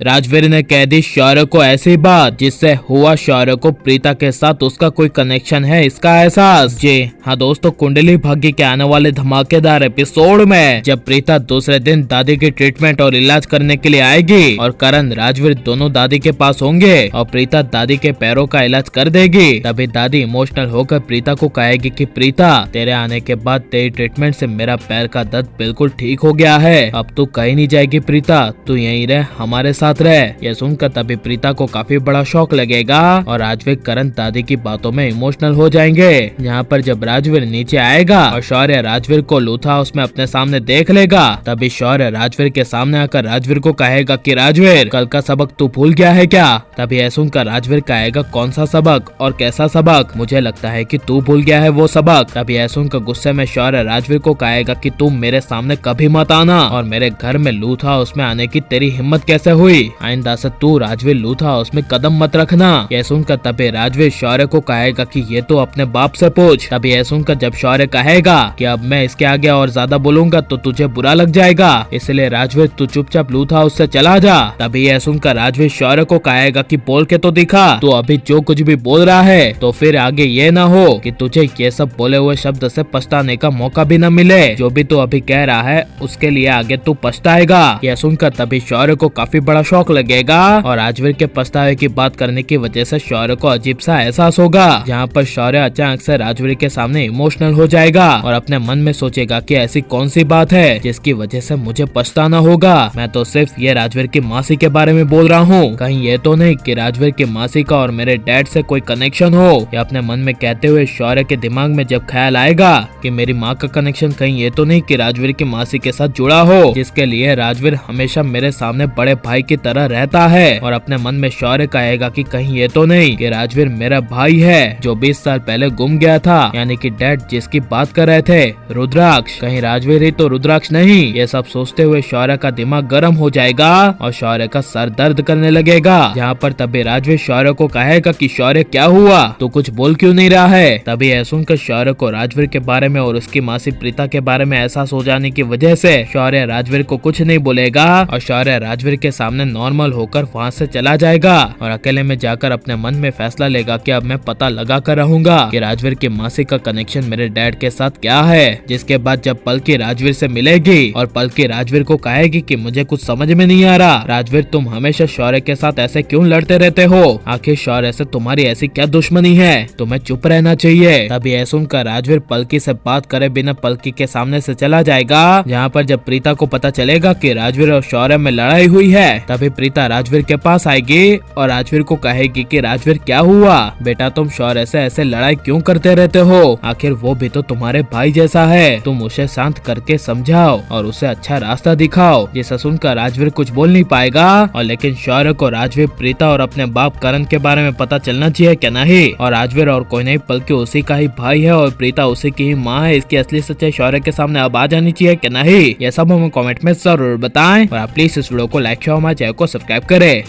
राजवीर ने कह दी शौर्य को ऐसी बात जिससे हुआ शौर्य को प्रीता के साथ उसका कोई कनेक्शन है इसका एहसास। जी हाँ दोस्तों, कुंडली भाग्य के आने वाले धमाकेदार एपिसोड में जब प्रीता दूसरे दिन दादी की ट्रीटमेंट और इलाज करने के लिए आएगी और करण राजवीर दोनों दादी के पास होंगे और प्रीता दादी के पैरों का इलाज कर देगी, तभी दादी इमोशनल होकर प्रीता को कहेगी कि प्रीता, तेरे आने के बाद तेरी ट्रीटमेंट से मेरा पैर का दर्द बिल्कुल ठीक हो गया है, अब तू कहीं नहीं जाएगी प्रीता, तू यहीं रह, हमारे साथ रह। यह सुनकर तभी प्रीता को काफी बड़ा शौक लगेगा और राजवीर करण दादी की बातों में इमोशनल हो जाएंगे। यहाँ पर जब राजवीर नीचे आएगा और शौर्य राजवीर को लूथा हाउस में अपने सामने देख लेगा, तभी शौर्य राजवीर के सामने आकर राजवीर को कहेगा कि राजवीर, कल का सबक तू भूल गया है क्या? तभी यह सुनकर राजवीर कहेगा, कौन सा सबक और कैसा सबक? मुझे लगता है कि तू भूल गया है वो सबक। तभी यह सुनकर गुस्से में शौर्य राजवीर को कहेगा कि तुम मेरे सामने कभी मत आना और मेरे घर में लूथा हाउस में आने की तेरी हिम्मत कैसे हुई? आइंदा से तू राजवीर लूथा हाउस में कदम मत रखना। यह सुनकर तभी राजवीर शौर्य को कहेगा कि ये तो अपने बाप से पूछ। तभी यह सुनकर जब शौर्य कहेगा कि अब मैं इसके आगे और ज्यादा बोलूंगा तो तुझे बुरा लग जाएगा, इसलिए राजवीर तू चुपचाप लूथा हाउस से चला जा। तभी यह सुनकर राजवीर शौर्य को कहेगा कि बोल के तो दिखा, तू अभी जो कुछ भी बोल रहा है तो फिर आगे ये ना हो कि तुझे ये सब बोले हुए शब्द से पछताने का मौका भी न मिले। जो भी तू अभी कह रहा है उसके लिए आगे तू पछताएगा। यह सुनकर तभी शौर्य को काफी बड़ा शौक लगेगा और राजवीर के पछतावे की बात करने की वजह से शौर्य को अजीब सा एहसास होगा, जहाँ पर शौर्य अचानक से राजवीर के सामने इमोशनल हो जाएगा और अपने मन में सोचेगा कि ऐसी कौन सी बात है जिसकी वजह से मुझे पछताना होगा। मैं तो सिर्फ ये राजवीर की मासी के बारे में बोल रहा हूँ, कहीं ये तो नहीं कि राजवीर की मासी का और मेरे डैड से कोई कनेक्शन हो। या अपने मन में कहते हुए शौर्य के दिमाग में जब ख्याल आएगा कि मेरी माँ का कनेक्शन कहीं ये तो नहीं कि राजवीर की मासी के साथ जुड़ा हो, जिसके लिए राजवीर हमेशा मेरे सामने बड़े भाई की तरह रहता है। और अपने मन में शौर्य कहेगा कि कहीं ये तो नहीं कि राजवीर मेरा भाई है जो 20 साल पहले गुम गया था, यानी कि डैड जिसकी बात कर रहे थे रुद्राक्ष, कहीं राजवीर ही तो रुद्राक्ष नहीं। ये सब सोचते हुए शौर्य का दिमाग गर्म हो जाएगा और शौर्य का सर दर्द करने लगेगा। जहाँ पर तभी राजवीर शौर्य को कहेगा कि शौर्य क्या हुआ, तू कुछ बोल क्यों नहीं रहा है? तभी यह सुनकर शौर्य को राजवीर के बारे में और उसकी मासी प्रीता के बारे में एहसास हो जाने की वजह से शौर्य राजवीर को कुछ नहीं बोलेगा और शौर्य राजवीर के सामने नॉर्मल होकर वहाँ से चला जाएगा और अकेले में जाकर अपने मन में फैसला लेगा कि अब मैं पता लगा कर रहूंगा कि राजवीर की मासी का कनेक्शन मेरे डैड के साथ क्या है। जिसके बाद जब पलकी राजवीर से मिलेगी और पलकी राजवीर को कहेगी कि मुझे कुछ समझ में नहीं आ रहा, राजवीर तुम हमेशा शौर्य के साथ ऐसे क्यों लड़ते रहते हो? आखिर शौर्य से तुम्हारी ऐसी क्या दुश्मनी है? तुम्हें चुप रहना चाहिए। तभी यह सुनकर राजवीर पलकी से बात करे बिना पलकी के सामने से चला जाएगा। जहाँ पर जब प्रीता को पता चलेगा कि राजवीर और शौर्य में लड़ाई हुई है, तभी प्रीता राजवीर के पास आएगी और राजवीर को कहेगी कि राजवीर क्या हुआ बेटा, तुम शौर्य से ऐसे लड़ाई क्यों करते रहते हो? आखिर वो भी तो तुम्हारे भाई जैसा है, तुम उसे शांत करके समझाओ और उसे अच्छा रास्ता दिखाओ। जिसे सुनकर राजवीर कुछ बोल नहीं पाएगा और लेकिन शौर्य को राजवीर प्रीता और अपने बाप करण के बारे में पता चलना चाहिए क्या नहीं, और राजवीर और कोई नहीं बल्कि उसी का ही भाई है और प्रीता उसी की ही माँ है, इसकी असली सच्चाई शौर्य के सामने अब आ जानी चाहिए क्या नहीं, ये सब हमें कमेंट में जरूर बताएं और आप प्लीज इस वीडियो को लाइक शेयर और हमारे चैनल को सब्सक्राइब करें।